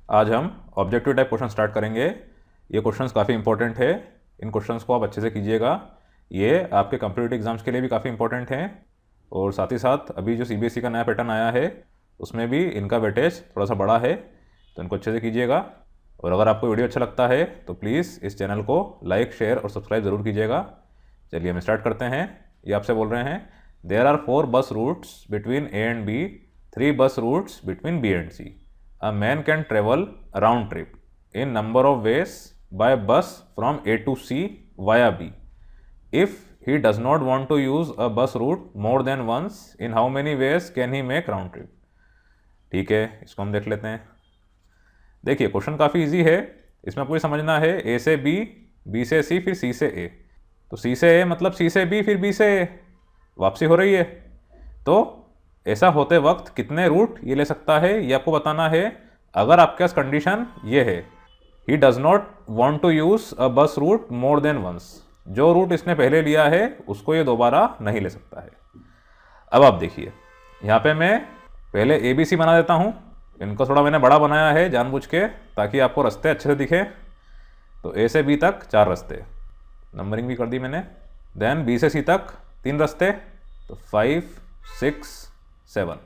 आज हम objective type question start करेंगे। ये क्वेश्चंस काफ़ी इंपॉर्टेंट है, इन क्वेश्चंस को आप अच्छे से कीजिएगा। ये आपके कॉम्पिटिटिव एग्जाम्स के लिए भी काफ़ी इंपॉर्टेंट हैं और साथ ही साथ अभी जो सीबीएसई का नया पैटर्न आया है उसमें भी इनका वेटेज थोड़ा सा बड़ा है, तो इनको अच्छे से कीजिएगा। और अगर आपको वीडियो अच्छा लगता है तो प्लीज़ इस चैनल को लाइक, शेयर और सब्सक्राइब ज़रूर कीजिएगा। चलिए हम स्टार्ट करते हैं। ये आपसे बोल रहे हैं there are 4 bus routes between A and B, 3 bus routes between B and C. A man can travel round trip in number of ways by bus from A to C via B. If he does not want to use a bus route more than once, in how many ways can he make round trip? ठीक है, इसको हम देख लेते हैं। देखिए question काफ़ी easy है। इसमें आपको ये समझना है ए से बी, बी से सी, फिर सी से ए। तो सी से ए मतलब सी से बी, फिर बी से ए, वापसी हो रही है। तो ऐसा होते वक्त कितने रूट ये ले सकता है ये आपको बताना है। अगर आपके पास कंडीशन ये है he does not want to use a bus route more than once, जो रूट इसने पहले लिया है उसको ये दोबारा नहीं ले सकता है। अब आप देखिए यहाँ पे मैं पहले ए बी सी बना देता हूँ। इनको थोड़ा मैंने बड़ा बनाया है जानबूझ के ताकि आपको रास्ते अच्छे से दिखे। तो ए से बी तक 4 रास्ते, नंबरिंग भी कर दी मैंने। देन बी से सी तक 3 रास्ते, तो 5, 6, 7।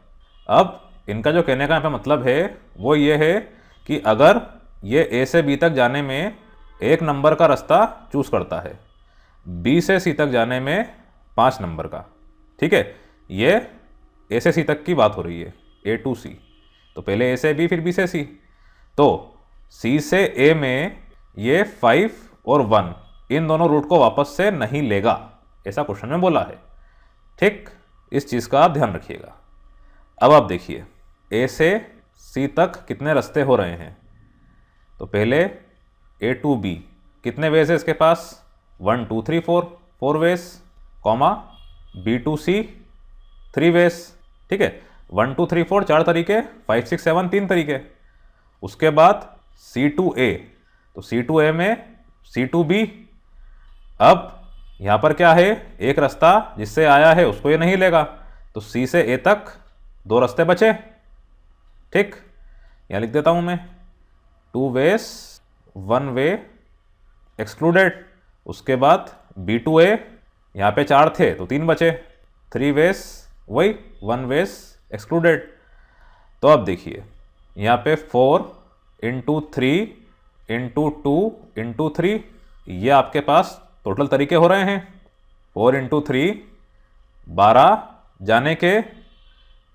अब इनका जो कहने का यहाँ पे मतलब है वो ये है कि अगर ये ए से बी तक जाने में एक नंबर का रास्ता चूज करता है, बी से सी तक जाने में 5 नंबर का, ठीक है, ये ए से सी तक की बात हो रही है, ए टू सी। तो पहले ए से बी फिर बी से सी। तो सी से ए में ये 5 और 1 इन दोनों रूट को वापस से नहीं लेगा, ऐसा क्वेश्चन में बोला है। ठीक, इस चीज़ का आप ध्यान रखिएगा। अब आप देखिए ए से सी तक कितने रास्ते हो रहे हैं। तो पहले ए टू बी कितने वेज है इसके पास, 1 2 3 4 ways, comma B to C 3 ways, ठीक है। 1 2 3 4 4 तरीके, 5 6 7 3 तरीके। उसके बाद सी टू ए, तो सी टू ए में सी टू बी। अब यहाँ पर क्या है, एक रास्ता जिससे आया है उसको ये नहीं लेगा, तो सी से ए तक 2 रास्ते बचे। ठीक, यहाँ लिख देता हूँ मैं 2 वेज 1 वे एक्सक्लूडेड। उसके बाद बी टू ए, यहाँ पे 4 थे तो 3 बचे, 3 वेज वही 1 वेज एक्सक्लूडेड। तो अब देखिए यहाँ पे 4 इंटू 3 इंटू 2 इंटू 3, ये आपके पास टोटल तरीके हो रहे हैं। 4 इंटू 3 12 जाने के,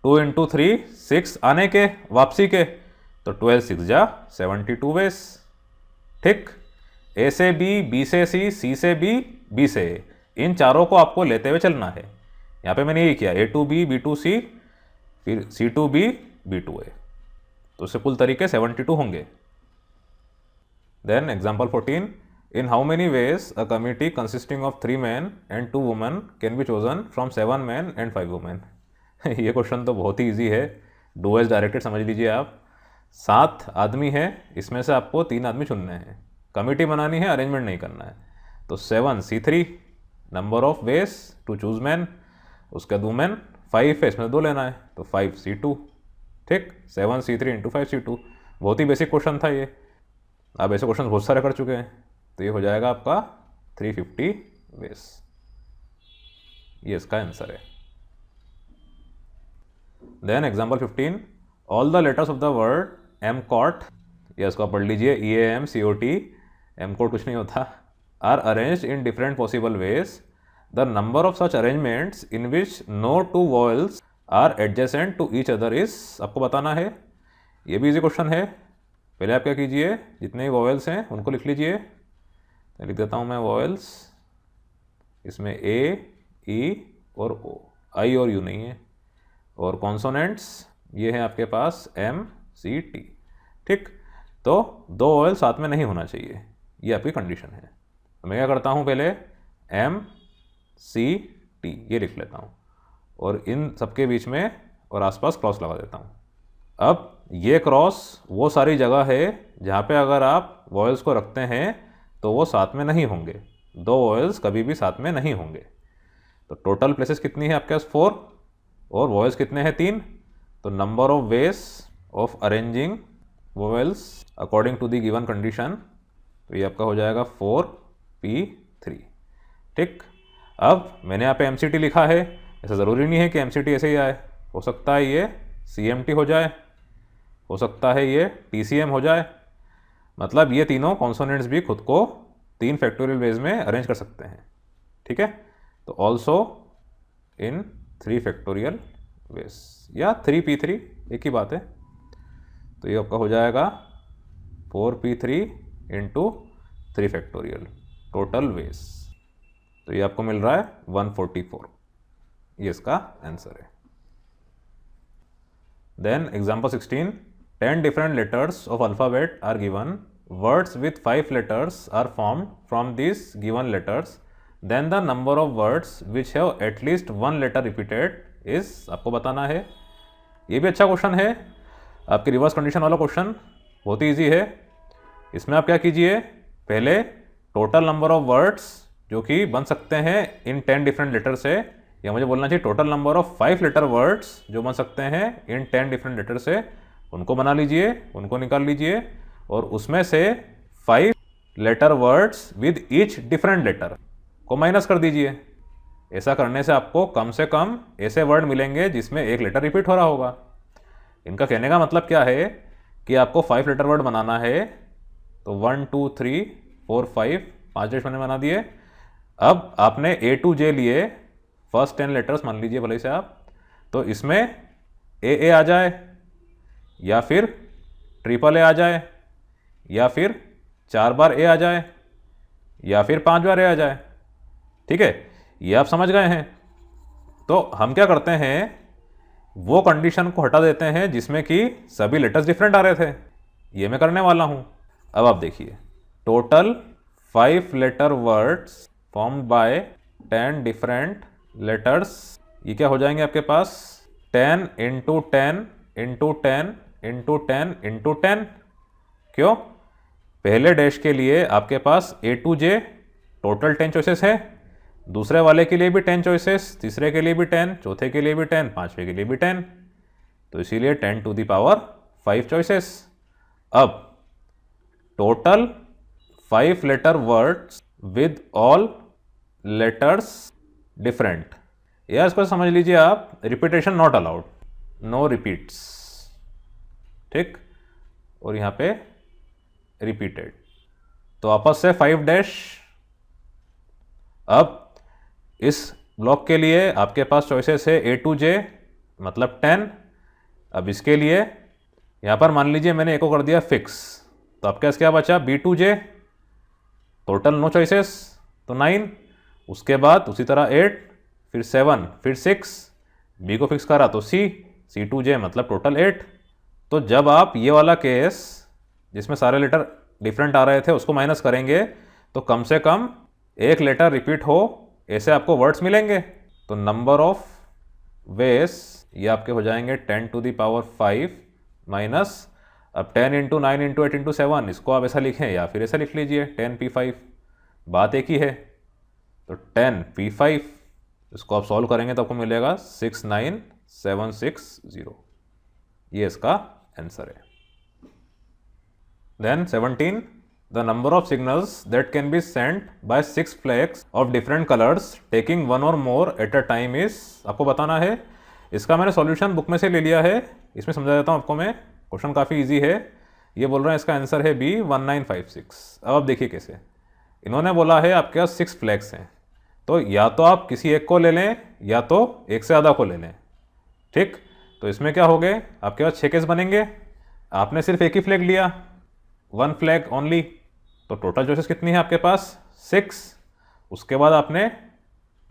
2 इंटू 3 6 आने के वापसी के, तो 12 6 जा 72 वेज। ठीक, ए से बी, बी से सी, सी से बी, बी से ए, इन चारों को आपको लेते हुए चलना है। यहाँ पे मैंने यही किया, A to B, B to C, फिर C to B, B to A, तो इससे कुल तरीके 72 होंगे। Then example 14, in how many ways a committee consisting of 3 men and 2 women can be chosen from 7 men and 5 women। ये क्वेश्चन तो बहुत ही इजी है, डू एज डायरेक्टेड समझ लीजिए आप। 7 आदमी हैं, इसमें से आपको 3 आदमी चुनने हैं, कमिटी बनानी है, अरेंजमेंट नहीं करना है। तो 7 C3 number of ways to choose man, उसका 2 मैन 5 है, इसमें 2 लेना है, तो 5 C2। ठीक, 7 C3 इंटू 5 C2। बहुत ही बेसिक क्वेश्चन था ये, आप ऐसे क्वेश्चन बहुत सारे कर चुके हैं। तो ये हो जाएगा आपका 350 वेज, ये इसका आंसर है। Then example 15, all the letters of the word M cot, ये इसको पढ़ लीजिए, EAMCOT, एम कोट कुछ नहीं होता, are arranged in different possible ways, the number of such arrangements in which no 2 vowels are adjacent to each other is, आपको बताना है। ये भी इजी क्वेश्चन है। पहले आप क्या कीजिए, जितने भी वॉयल्स हैं उनको लिख लीजिए। लिख देता हूँ मैं वॉयल्स, इसमें ए, ई और ओ, आई और यू नहीं है। और कॉन्सोनेंट्स ये है आपके पास एम, सी, टी। ठीक, तो 2 वॉयल साथ में नहीं होना चाहिए, ये आपकी कंडीशन है। तो मैं क्या करता हूँ, पहले एम, सी, टी ये लिख लेता हूँ और इन सबके बीच में और आसपास क्रॉस लगा देता हूँ। अब ये क्रॉस वो सारी जगह है जहाँ पे अगर आप वॉयल्स को रखते हैं तो वो साथ में नहीं होंगे, 2 वॉयल्स कभी भी साथ में नहीं होंगे। तो टोटल प्लेसेस कितनी है आपके पास 4 और वॉयल्स कितने हैं 3, तो number of ways of arranging vowels according to the given condition, तो ये आपका हो जाएगा 4p3। ठीक, अब मैंने यहाँ पे MCT लिखा है, ऐसा ज़रूरी नहीं है कि MCT ऐसे ही आए, हो सकता है ये CMT हो जाए, हो सकता है ये TCM हो जाए। मतलब ये तीनों कॉन्सोनेंट्स भी खुद को 3 फैक्टोरियल वेज में अरेंज कर सकते हैं। ठीक है, तो ऑल्सो इन 3 फैक्टोरियल वेज या 3p3 एक ही बात है। तो ये आपका हो जाएगा 4p3 into 3 factorial total veg, तो ये आपको मिल रहा है 144। ये इसका आंसर है। Then example 16, 10 different letters of alphabet are given. Words with 5 letters are formed from these given letters. Then the number of words which have at least one letter repeated is, आपको बताना है। ये भी अच्छा question है, आपकी reverse condition वाला question, बहुत ही ईजी है। इसमें आप क्या कीजिए, पहले टोटल नंबर ऑफ वर्ड्स जो कि बन सकते हैं इन 10 डिफरेंट लेटर से, या मुझे बोलना चाहिए total number of 5 letter words जो बन सकते हैं इन 10 डिफरेंट लेटर से, उनको बना लीजिए, उनको निकाल लीजिए, और उसमें से 5 letter words with each different letter को माइनस कर दीजिए। ऐसा करने से आपको कम से कम ऐसे वर्ड मिलेंगे जिसमें एक लेटर रिपीट हो रहा होगा। इनका कहने का मतलब क्या है कि आपको 5 लेटर वर्ड बनाना है, तो 1 2 3 4 5 लेटर मैंने बना दिए। अब आपने A to J लिए, फर्स्ट 10 लेटर्स मान लीजिए भले से आप, तो इसमें ए आ जाए, या फिर ट्रिपल ए आ जाए, या फिर 4 बार ए आ जाए, या फिर 5 बार ए आ जाए। ठीक है, ये आप समझ गए हैं। तो हम क्या करते हैं, वो कंडीशन को हटा देते हैं जिसमें कि सभी लेटर्स डिफरेंट आ रहे थे, ये मैं करने वाला हूं। अब आप देखिए, total 5 letter words formed by 10 different letters, ये क्या हो जाएंगे आपके पास, 10 इंटू 10 इंटू 10 इंटू 10 इंटू 10। क्यों, पहले डैश के लिए आपके पास A to J total 10 choices है, दूसरे वाले के लिए भी 10 चॉइसेस, तीसरे के लिए भी 10, चौथे के लिए भी 10, पांचवे के लिए भी 10, तो इसीलिए 10 to the power 5 चॉइसेस। अब total 5 letter words with all letters different, या इसको समझ लीजिए आप repetition not allowed, no repeats. ठीक, और यहां पे रिपीटेड, तो आपस से 5 डैश। अब इस ब्लॉक के लिए आपके पास चॉइसेस है A to J मतलब 10। अब इसके लिए यहां पर मान लीजिए मैंने एक को कर दिया फिक्स, तो आपके पास क्या बचा, B to J total no choices तो 9, उसके बाद उसी तरह 8, फिर 7, फिर 6, B को फिक्स करा तो C to J मतलब टोटल 8। तो जब आप ये वाला केस जिसमें सारे लेटर डिफरेंट आ रहे थे उसको माइनस करेंगे, तो कम से कम एक लेटर रिपीट हो ऐसे आपको वर्ड्स मिलेंगे। तो नंबर ऑफ वेज ये आपके हो जाएंगे 10 to the power 5 माइनस, अब 10 इंटू 9 इंटू 8 इंटू 7, इसको आप ऐसा लिखें या फिर ऐसा लिख लीजिए 10p5, बात एक ही है। तो 10p5 इसको आप सॉल्व करेंगे तो आपको मिलेगा 69760, ये इसका आंसर है। Then 17, the number of signals that can be sent by 6 flags of different colors taking one or more at a time is, आपको बताना है। इसका मैंने सॉल्यूशन बुक में से ले लिया है, इसमें समझा देता हूँ आपको मैं, क्वेश्चन काफ़ी इजी है। ये बोल रहे हैं इसका आंसर है B 1956। अब आप देखिए कैसे, इन्होंने बोला है आपके पास 6 फ्लैग्स हैं, तो या तो आप किसी एक को ले लें या तो एक से ज़्यादा को ले लें। ठीक, तो इसमें क्या हो गए, आपके पास 6 केस बनेंगे, आपने सिर्फ एक ही फ्लैग लिया, 1 फ्लैग ओनली, तो टोटल चॉइसेस कितनी है आपके पास 6। उसके बाद आपने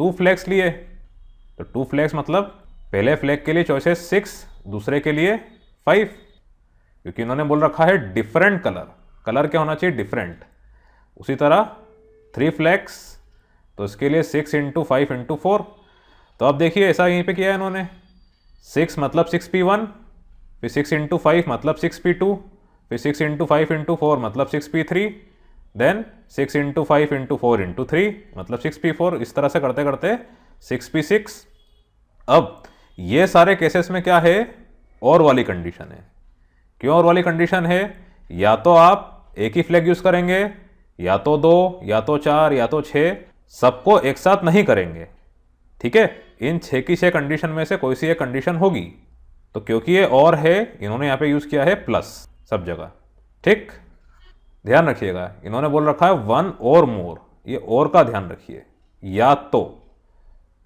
2 फ्लैग्स लिए, तो 2 फ्लैग्स मतलब पहले फ्लैग के लिए चॉइसेस 6, दूसरे के लिए 5, क्योंकि इन्होंने बोल रखा है डिफरेंट कलर क्या होना चाहिए, डिफरेंट। उसी तरह 3 फ्लैग्स, तो इसके लिए 6 इंटू 5 इंटू 4। तो अब देखिए ऐसा यहीं पे किया है इन्होंने, 6 मतलब 6p1, फिर 6 इंटू 5 मतलब 6p2, फिर 6 इंटू 5 इंटू 4 मतलब 6p3, then 6 into 5 into 4 into 3 मतलब 6p4, इस तरह से करते करते 6p6। अब ये सारे केसेस में क्या है, और वाली कंडीशन है क्यों और वाली कंडीशन है, या तो आप एक ही फ्लैग यूज करेंगे, या तो 2, या तो 4, या तो 6, सबको एक साथ नहीं करेंगे। ठीक है, इन 6 की 6 कंडीशन में से कोई सी एक कंडीशन होगी। तो क्योंकि ये और है, इन्होंने यहाँ पे यूज किया है प्लस सब जगह। ठीक, ध्यान रखिएगा, इन्होंने बोल रखा है 1 और मोर, ये और का ध्यान रखिए। या तो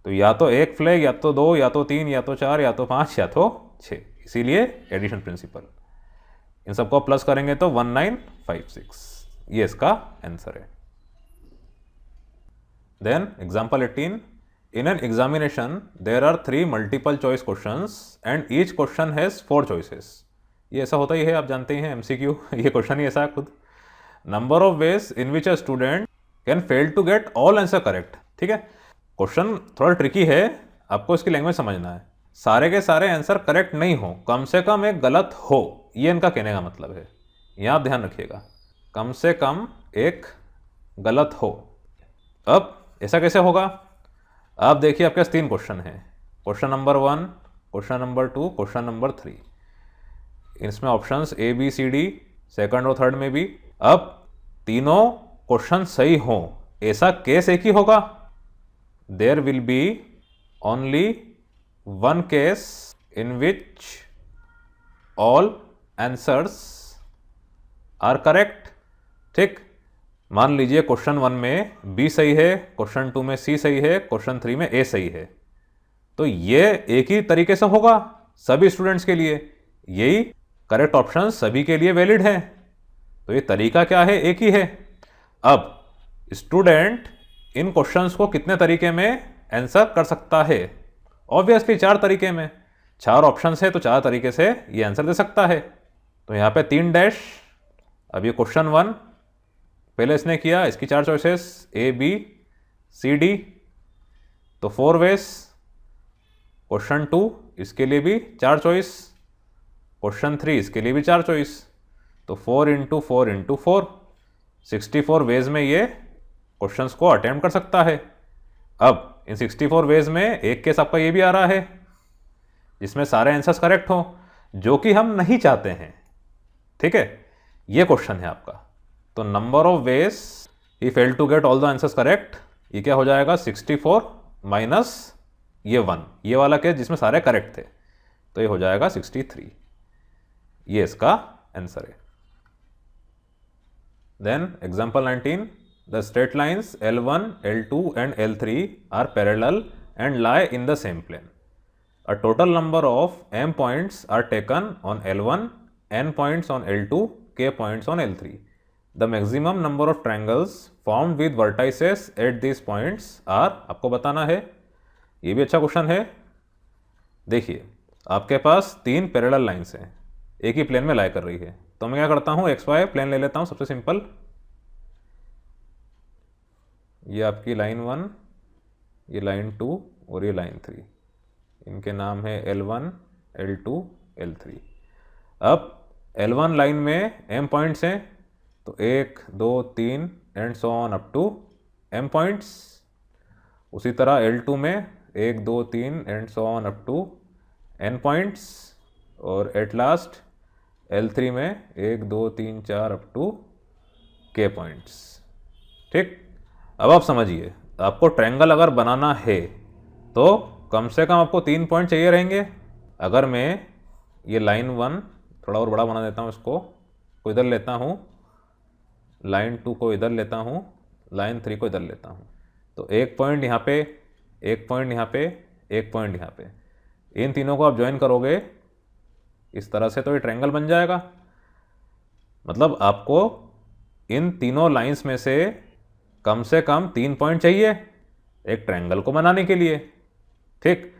या तो एक फ्लैग, या तो 2, या तो 3, या तो 4, या तो 5, या तो 6, इसीलिए एडिशन प्रिंसिपल। इन सबको प्लस करेंगे तो 1956, ये इसका आंसर है। Then example 18, in an examination there are 3 multiple choice questions and each question has 4 choices. ये ऐसा होता ही है, आप जानते ही हैं एमसीक्यू, ये क्वेश्चन ही ऐसा है खुद। Number of ways in which a student can fail to get all answer correct. ठीक है, क्वेश्चन थोड़ा ट्रिकी है, आपको इसकी लैंग्वेज समझना है। सारे के सारे आंसर करेक्ट नहीं हो, कम से कम एक गलत हो, ये इनका कहने का मतलब है। यहां आप ध्यान रखिएगा, कम से कम एक गलत हो। अब ऐसा कैसे होगा, आप देखिए आपके पास 3 क्वेश्चन हैं, question number 1, question number 2, question number 3। इसमें options A B C D second और थर्ड में भी। अब तीनों क्वेश्चन सही हो, ऐसा केस एक ही होगा। There will be only one case in which all answers are correct. ठीक, मान लीजिए क्वेश्चन 1 में B सही है, क्वेश्चन 2 में C सही है, क्वेश्चन 3 में A सही है। तो ये एक ही तरीके से होगा सभी स्टूडेंट्स के लिए, यही करेक्ट ऑप्शन सभी के लिए वैलिड है। तो ये तरीका क्या है, एक ही है। अब स्टूडेंट इन क्वेश्चंस को कितने तरीके में आंसर कर सकता है, ऑब्वियसली 4 तरीके में। 4 ऑप्शंस है तो 4 तरीके से ये आंसर दे सकता है। तो यहाँ पे 3 डैश। अब ये क्वेश्चन 1 पहले इसने किया, इसकी 4 choices A B C D, तो 4 वेज। क्वेश्चन 2 इसके लिए भी 4 चॉइस, क्वेश्चन 3 इसके लिए भी 4 चॉइस, तो 4 इंटू 4 इंटू 4, 64 वेज में ये क्वेश्चंस को अटेम्प्ट कर सकता है। अब इन 64 वेज में एक केस आपका ये भी आ रहा है जिसमें सारे आंसर्स करेक्ट हो, जो कि हम नहीं चाहते हैं। ठीक है, ये क्वेश्चन है आपका। तो number of ways he fail to get all the answers correct, ये क्या हो जाएगा 64 माइनस ये 1, ये वाला केस जिसमें सारे करेक्ट थे, तो ये हो जाएगा 63। ये इसका आंसर है। Then example 19, the straight lines L1, L2 and L3 are parallel and lie in the same plane. A total number of m points are taken on L1, n points on L2, k points on L3. The maximum number of triangles formed with vertices at these points are, आपको बताना है। ये भी अच्छा question है। देखिए आपके पास 3 parallel lines हैं, एक ही प्लेन में लाई कर रही है। तो मैं क्या करता हूँ, XY प्लेन ले लेता हूँ, सबसे सिंपल। ये आपकी लाइन 1, ये लाइन 2 और ये लाइन 3, इनके नाम है L1, L2, L3। अब L1 लाइन में m पॉइंट्स हैं, तो 1, 2, 3 and so on up to m points. उसी तरह L2 में 1, 2, 3 and so on up to n points. और एट लास्ट L3 में 1, 2, 3, 4 अप टू k पॉइंट्स। ठीक, अब आप समझिए, आपको ट्रायंगल अगर बनाना है तो कम से कम आपको 3 पॉइंट चाहिए रहेंगे। अगर मैं ये लाइन 1 थोड़ा और बड़ा बना देता हूँ, इसको को इधर लेता हूँ, लाइन 2 को इधर लेता हूँ, लाइन 3 को इधर लेता हूँ, तो 1 पॉइंट यहाँ पे, 1 पॉइंट यहाँ पे, 1 पॉइंट यहाँ पे, इन तीनों को आप ज्वाइन करोगे इस तरह से, तो ये ट्रायंगल बन जाएगा। मतलब आपको इन तीनों लाइंस में से कम 3 पॉइंट चाहिए एक ट्रायंगल को बनाने के लिए। ठीक,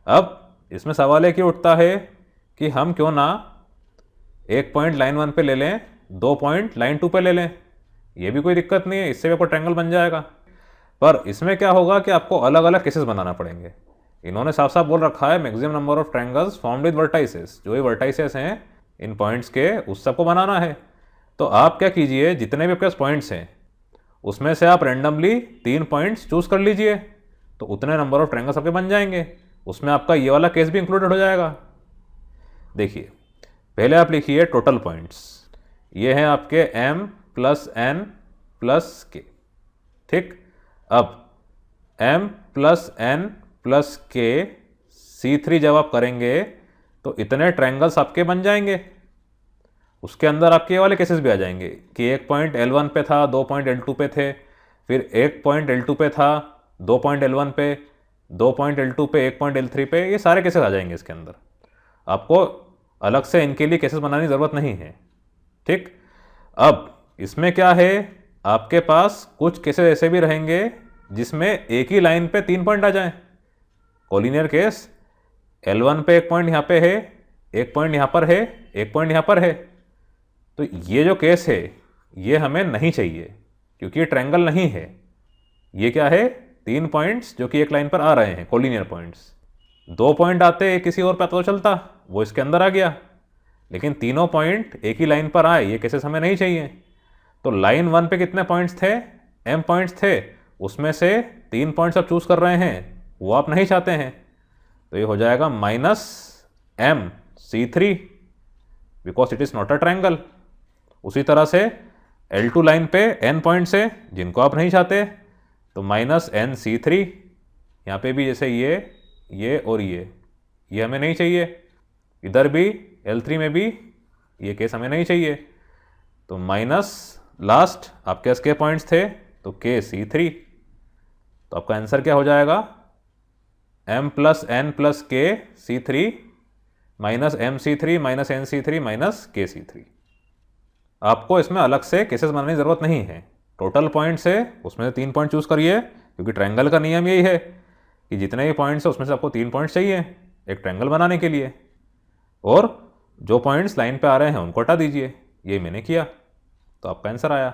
अब इसमें सवाल है कि उठता है कि हम क्यों ना 1 पॉइंट लाइन 1 पे ले लें, 2 पॉइंट लाइन 2 पे ले लें, ये भी कोई दिक्कत नहीं है, इससे भी आपको ट्रायंगल बन जाएगा। पर इसमें क्या होगा कि आपको अलग अलग केसेस बनाना पड़ेंगे। इन्होंने साफ साफ बोल रखा है maximum number of triangles formed with vertices, जो ये वर्टाइसेस हैं इन पॉइंट्स के, उस सबको बनाना है। तो आप क्या कीजिए, जितने भी आपके पास पॉइंट्स हैं उसमें से आप रैंडमली 3 पॉइंट्स चूज कर लीजिए, तो उतने नंबर ऑफ ट्रायंगल्स आपके बन जाएंगे। उसमें आपका ये वाला केस भी इंक्लूडेड हो जाएगा। देखिए पहले आप लिखिए टोटल पॉइंट्स, ये हैं आपके m plus n plus k। ठीक, अब m plus n plus k C3 जब आप करेंगे तो इतने ट्रायंगल्स आपके बन जाएंगे। उसके अंदर आपके ये वाले केसेस भी आ जाएंगे कि एक पॉइंट L1 पे था, 2 पॉइंट L2 पे थे, फिर एक पॉइंट L2 पे था, 2 पॉइंट L1 पे, 2 पॉइंट L2 पे, 1 पॉइंट L3 पे, ये सारे केसेस आ जाएंगे इसके अंदर। आपको अलग से इनके लिए केसेस बनाने की ज़रूरत नहीं है। ठीक, अब इसमें क्या है, आपके पास कुछ केसेस ऐसे भी रहेंगे जिसमें एक ही लाइन पे 3 पॉइंट आ जाएं। कोलिनियर केस, L1 पे एक पॉइंट यहाँ पे है, एक पॉइंट यहाँ पर है, एक पॉइंट यहाँ पर है। तो ये जो केस है ये हमें नहीं चाहिए क्योंकि ये ट्रायंगल नहीं है। ये क्या है, 3 पॉइंट्स जो कि एक लाइन पर आ रहे हैं, कोलिनियर पॉइंट्स। 2 पॉइंट आते किसी और पे तो चलता, वो इसके अंदर आ गया, लेकिन तीनों पॉइंट एक ही लाइन पर आए, ये केसेस हमें नहीं चाहिए। तो लाइन 1 पे कितने पॉइंट्स थे, m पॉइंट्स थे, उसमें से 3 पॉइंट्स आप चूज कर रहे हैं, वो आप नहीं चाहते हैं। तो ये हो जाएगा minus m C3 because it is not a triangle. उसी तरह से L2 लाइन पे n पॉइंट्स है जिनको आप नहीं चाहते, तो माइनस n C3। यहाँ पे भी जैसे ये और ये हमें नहीं चाहिए, इधर भी L3 में भी ये केस हमें नहीं चाहिए। तो माइनस लास्ट आपके पास के पॉइंट्स थे तो k C3। तो आपका आंसर क्या हो जाएगा, m plus n plus k C3 minus m C3 minus n C3 minus k C3। आपको इसमें अलग से केसेस बनाने की ज़रूरत नहीं है। टोटल पॉइंट्स है उसमें से 3 पॉइंट चूज करिए, क्योंकि ट्रायंगल का नियम यही है कि जितने भी पॉइंट्स है उसमें से आपको 3 पॉइंट्स चाहिए एक ट्रायंगल बनाने के लिए, और जो पॉइंट्स लाइन पे आ रहे हैं उनको हटा दीजिए। ये मैंने किया, तो आपका आंसर आया।